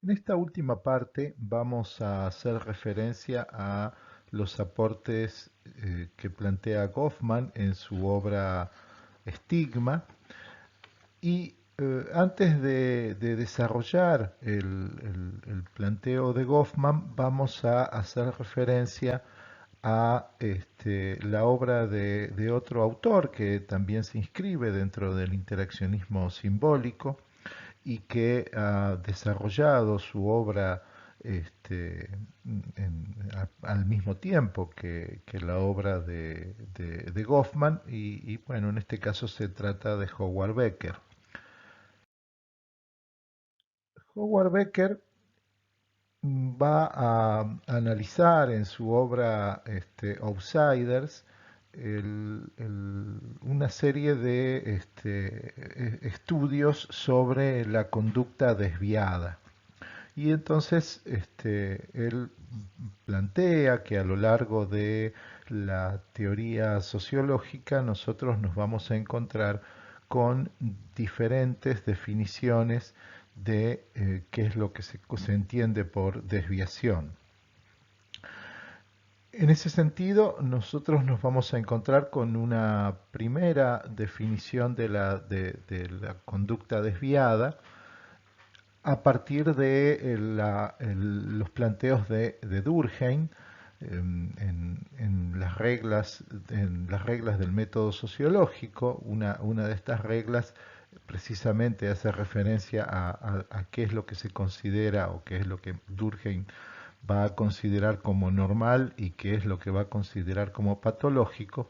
En esta última parte vamos a hacer referencia a los aportes que plantea Goffman en su obra Estigma y antes de desarrollar el planteo de Goffman vamos a hacer referencia a la obra de otro autor que también se inscribe dentro del interaccionismo simbólico y que ha desarrollado su obra este, al mismo tiempo que la obra de Goffman y, bueno, en este caso se trata de Howard Becker. Howard Becker va a analizar en su obra Outsiders una serie de estudios sobre la conducta desviada. Y entonces él plantea que a lo largo de la teoría sociológica nosotros nos vamos a encontrar con diferentes definiciones de qué es lo que se entiende por desviación. En ese sentido, nosotros nos vamos a encontrar con una primera definición de la conducta desviada, a partir de los planteos de Durkheim en las reglas del método sociológico. Una de estas reglas precisamente hace referencia a qué es lo que se considera o qué es lo que Durkheim va a considerar como normal y qué es lo que va a considerar como patológico.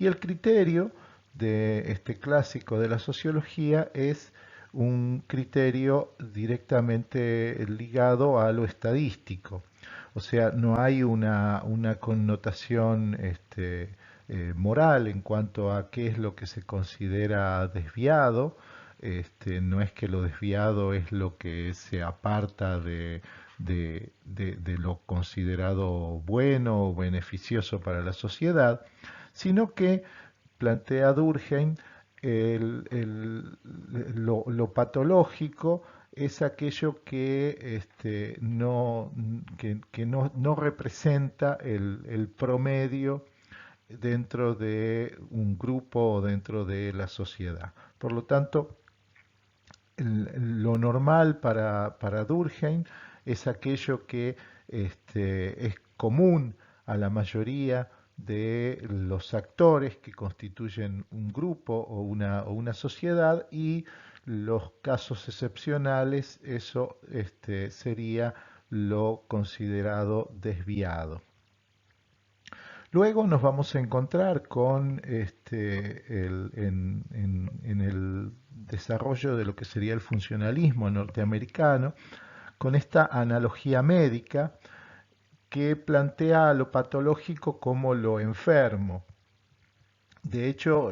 Y el criterio de este clásico de la sociología es un criterio directamente ligado a lo estadístico. O sea, no hay una connotación moral en cuanto a qué es lo que se considera desviado. No es que lo desviado es lo que se aparta de lo considerado bueno o beneficioso para la sociedad, sino que plantea Durkheim lo patológico es aquello que no representa el promedio dentro de un grupo o dentro de la sociedad. Por lo tanto, lo normal para Durkheim es aquello que es común a la mayoría de los actores que constituyen un grupo o una sociedad, y los casos excepcionales, eso sería lo considerado desviado. Luego nos vamos a encontrar con en el desarrollo de lo que sería el funcionalismo norteamericano, con esta analogía médica que plantea a lo patológico como lo enfermo. De hecho,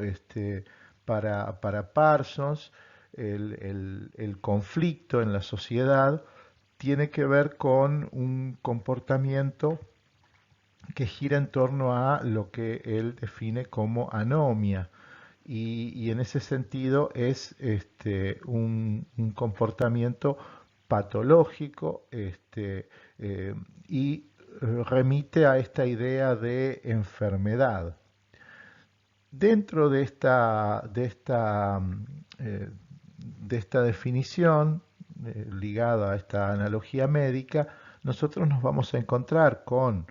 para Parsons, el conflicto en la sociedad tiene que ver con un comportamiento que gira en torno a lo que él define como anomia. Y en ese sentido es un comportamiento patológico, y remite a esta idea de enfermedad. Dentro de esta definición, ligada a esta analogía médica, nosotros nos vamos a encontrar con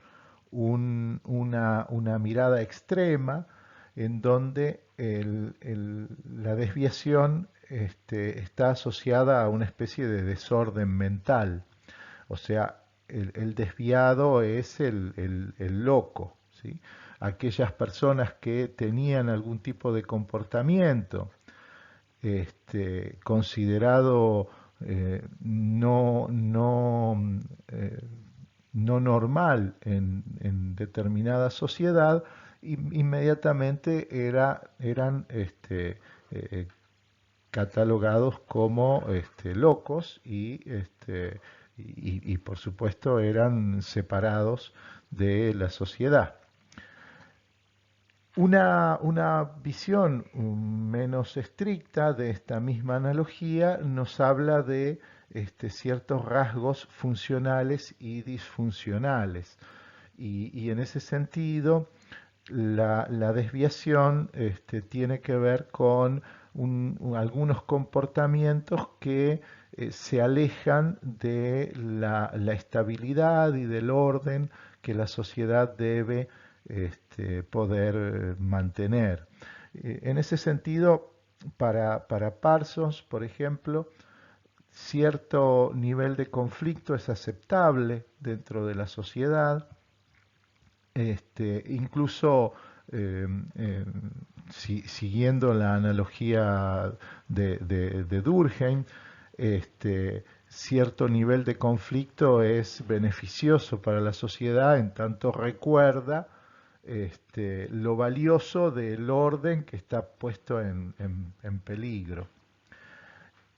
una mirada extrema en donde la desviación está asociada a una especie de desorden mental. O sea, el desviado es el loco, ¿sí? Aquellas personas que tenían algún tipo de comportamiento considerado eh, no normal en determinada sociedad, inmediatamente eran eh, catalogados como locos y por supuesto eran separados de la sociedad. Una visión menos estricta de esta misma analogía nos habla de ciertos rasgos funcionales y disfuncionales. Y en ese sentido, la desviación tiene que ver con algunos comportamientos que se alejan de la estabilidad y del orden que la sociedad debe poder mantener. En ese sentido, para Parsons, por ejemplo, cierto nivel de conflicto es aceptable dentro de la sociedad, incluso eh, eh, siguiendo la analogía de Durkheim, cierto nivel de conflicto es beneficioso para la sociedad en tanto recuerda lo valioso del orden que está puesto en peligro.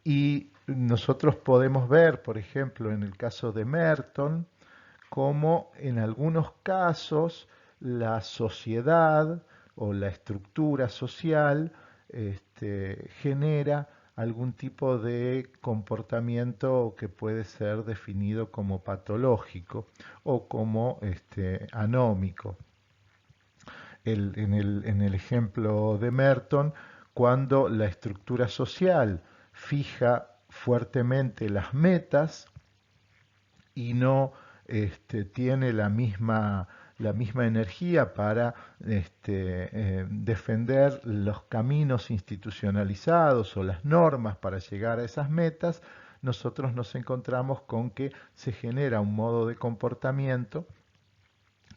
Y nosotros podemos ver, por ejemplo, en el caso de Merton, cómo en algunos casos la sociedad o la estructura social genera algún tipo de comportamiento que puede ser definido como patológico o como anómico. En el ejemplo de Merton, cuando la estructura social fija fuertemente las metas y no tiene la misma energía para defender los caminos institucionalizados o las normas para llegar a esas metas, nosotros nos encontramos con que se genera un modo de comportamiento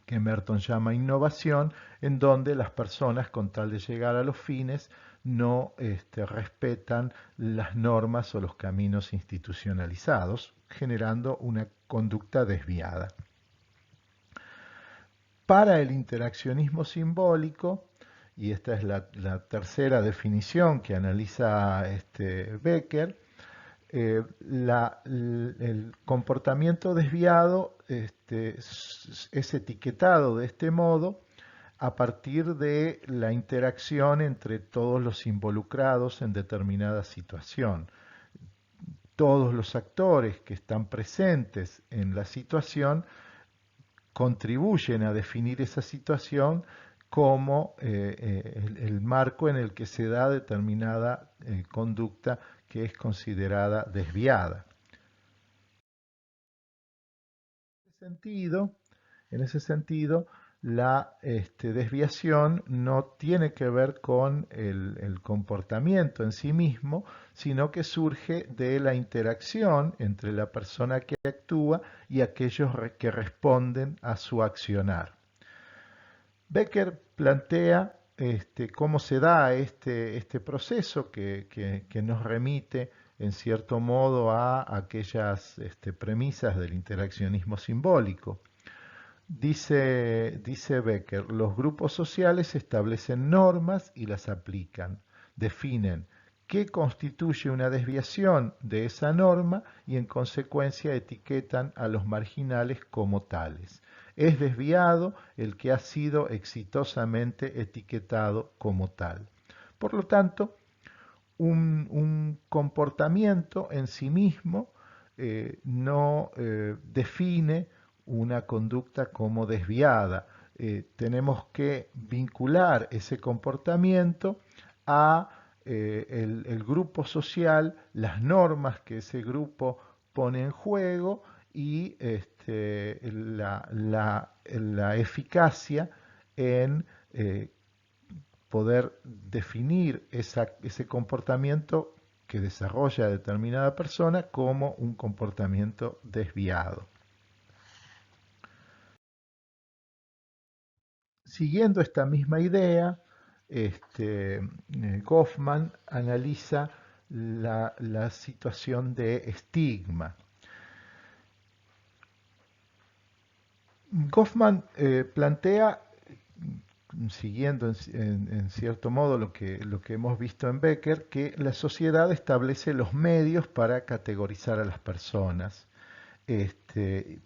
que Merton llama innovación, en donde las personas, con tal de llegar a los fines, no respetan las normas o los caminos institucionalizados, generando una conducta desviada. Para el interaccionismo simbólico, y esta es la tercera definición que analiza Becker, el comportamiento desviado es etiquetado de este modo a partir de la interacción entre todos los involucrados en determinada situación. Todos los actores que están presentes en la situación contribuyen a definir esa situación como el marco en el que se da determinada conducta que es considerada desviada. En ese sentido, la desviación no tiene que ver con el comportamiento en sí mismo, sino que surge de la interacción entre la persona que actúa y aquellos que responden a su accionar. Becker plantea cómo se da este proceso que nos remite en cierto modo a aquellas premisas del interaccionismo simbólico. Dice Becker, los grupos sociales establecen normas y las aplican, definen qué constituye una desviación de esa norma y en consecuencia etiquetan a los marginales como tales. Es desviado el que ha sido exitosamente etiquetado como tal. Por lo tanto, un comportamiento en sí mismo no define una conducta como desviada. Tenemos que vincular ese comportamiento a el grupo social, las normas que ese grupo pone en juego y la eficacia en poder definir ese comportamiento que desarrolla determinada persona como un comportamiento desviado. Siguiendo esta misma idea, Goffman analiza la situación de estigma. Goffman plantea, siguiendo en cierto modo lo que hemos visto en Becker, que la sociedad establece los medios para categorizar a las personas,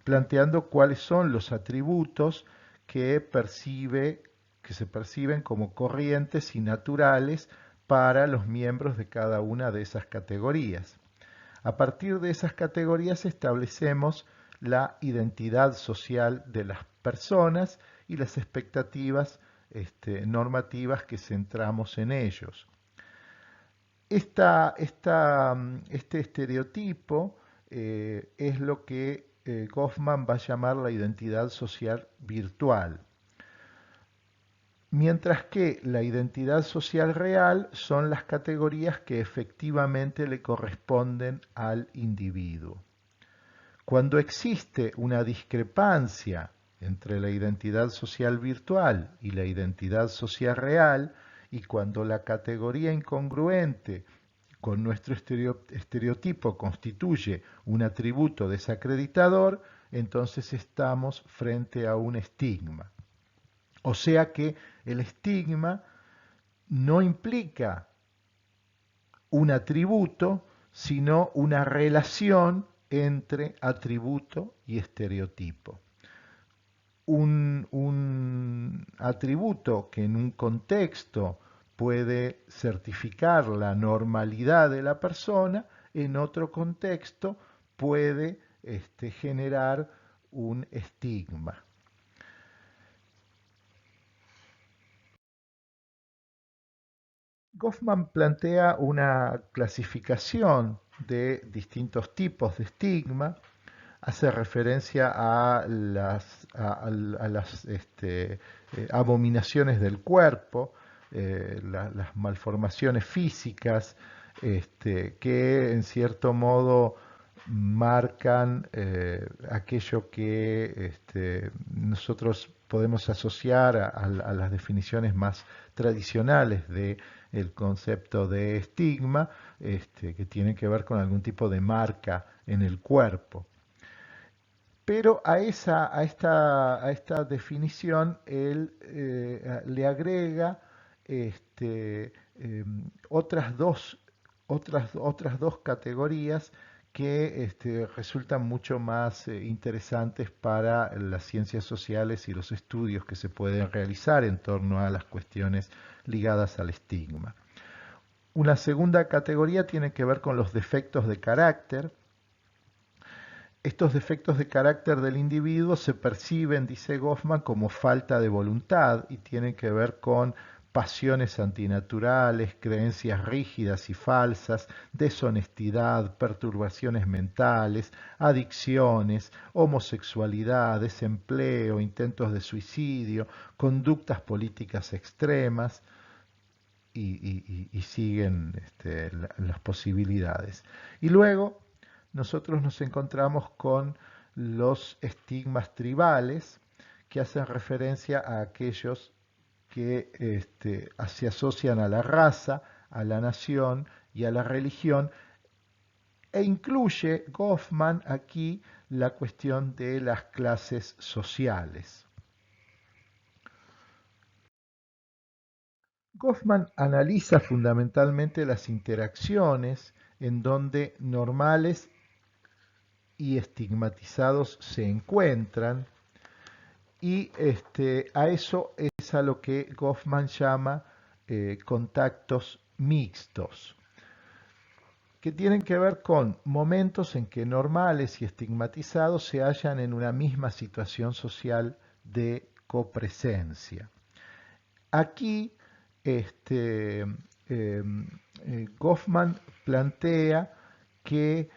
planteando cuáles son los atributos que que se perciben como corrientes y naturales para los miembros de cada una de esas categorías. A partir de esas categorías establecemos la identidad social de las personas y las expectativas normativas que centramos en ellos. Este estereotipo es lo que Goffman va a llamar la identidad social virtual, mientras que la identidad social real son las categorías que efectivamente le corresponden al individuo. Cuando existe una discrepancia entre la identidad social virtual y la identidad social real, y cuando la categoría incongruente con nuestro estereotipo constituye un atributo desacreditador, entonces estamos frente a un estigma. O sea que el estigma no implica un atributo, sino una relación entre atributo y estereotipo. Un atributo que en un contexto puede certificar la normalidad de la persona, en otro contexto puede generar un estigma. Goffman plantea una clasificación de distintos tipos de estigma, hace referencia a las abominaciones del cuerpo, las malformaciones físicas, que en cierto modo marcan aquello que nosotros podemos asociar a las definiciones más tradicionales de el concepto de estigma, que tiene que ver con algún tipo de marca en el cuerpo. Pero a esta definición él le agrega otras dos categorías que resultan mucho más interesantes para las ciencias sociales y los estudios que se pueden realizar en torno a las cuestiones ligadas al estigma. Una segunda categoría tiene que ver con los defectos de carácter. Estos defectos de carácter del individuo se perciben, dice Goffman, como falta de voluntad y tienen que ver con pasiones antinaturales, creencias rígidas y falsas, deshonestidad, perturbaciones mentales, adicciones, homosexualidad, desempleo, intentos de suicidio, conductas políticas extremas y siguen las posibilidades. Y luego nosotros nos encontramos con los estigmas tribales, que hacen referencia a aquellos que se asocian a la raza, a la nación y a la religión, e incluye Goffman aquí la cuestión de las clases sociales. Goffman analiza fundamentalmente las interacciones en donde normales y estigmatizados se encuentran, y a eso es a lo que Goffman llama contactos mixtos, que tienen que ver con momentos en que normales y estigmatizados se hallan en una misma situación social de copresencia. Aquí Goffman plantea que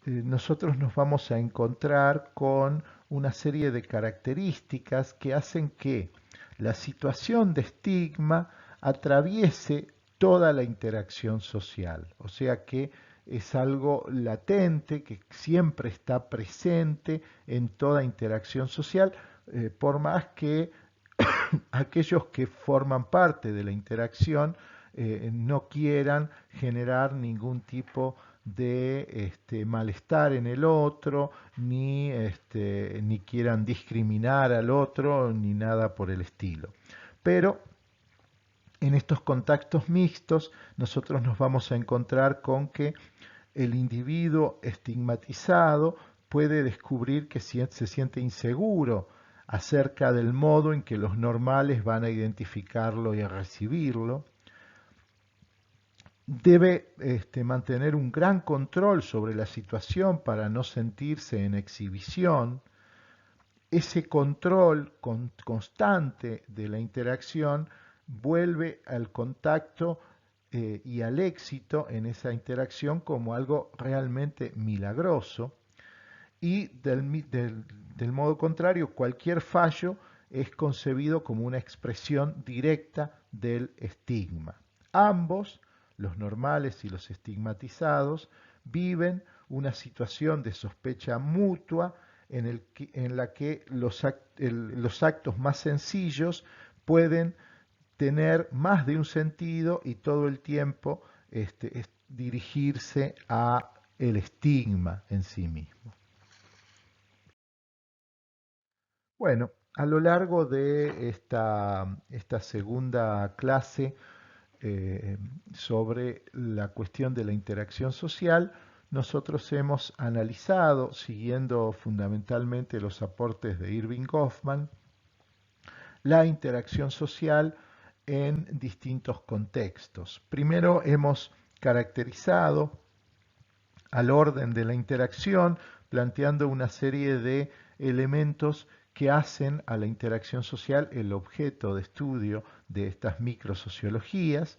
nosotros nos vamos a encontrar con una serie de características que hacen que la situación de estigma atraviese toda la interacción social, o sea que es algo latente que siempre está presente en toda interacción social, por más que aquellos que forman parte de la interacción no quieran generar ningún tipo de malestar en el otro, ni quieran discriminar al otro, ni nada por el estilo. Pero en estos contactos mixtos nosotros nos vamos a encontrar con que el individuo estigmatizado puede descubrir que se siente inseguro acerca del modo en que los normales van a identificarlo y a recibirlo. debe mantener un gran control sobre la situación para no sentirse en exhibición. Ese control constante de la interacción vuelve al contacto y al éxito en esa interacción como algo realmente milagroso, y del modo contrario, cualquier fallo es concebido como una expresión directa del estigma. Ambos, los normales y los estigmatizados, viven una situación de sospecha mutua en la que los actos más sencillos pueden tener más de un sentido y todo el tiempo dirigirse a el estigma en sí mismo. Bueno, a lo largo de esta segunda clase eh, sobre la cuestión de la interacción social, nosotros hemos analizado, siguiendo fundamentalmente los aportes de Irving Goffman, la interacción social en distintos contextos. Primero hemos caracterizado al orden de la interacción, planteando una serie de elementos que hacen a la interacción social el objeto de estudio de estas microsociologías.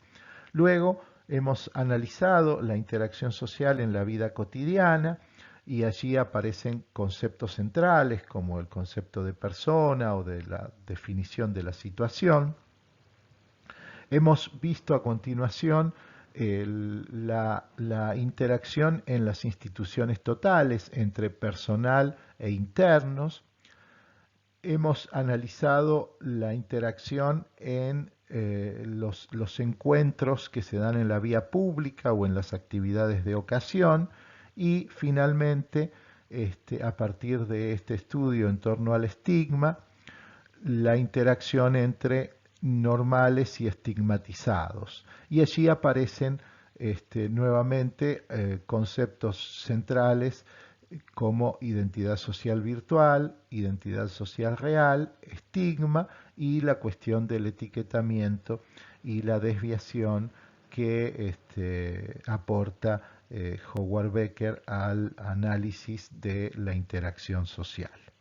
Luego hemos analizado la interacción social en la vida cotidiana y allí aparecen conceptos centrales como el concepto de persona o de la definición de la situación. Hemos visto a continuación la interacción en las instituciones totales entre personal e internos. Hemos analizado la interacción en los encuentros que se dan en la vía pública o en las actividades de ocasión, y finalmente, a partir de este estudio en torno al estigma, la interacción entre normales y estigmatizados. Y allí aparecen nuevamente conceptos centrales como identidad social virtual, identidad social real, estigma y la cuestión del etiquetamiento y la desviación que aporta Howard Becker al análisis de la interacción social.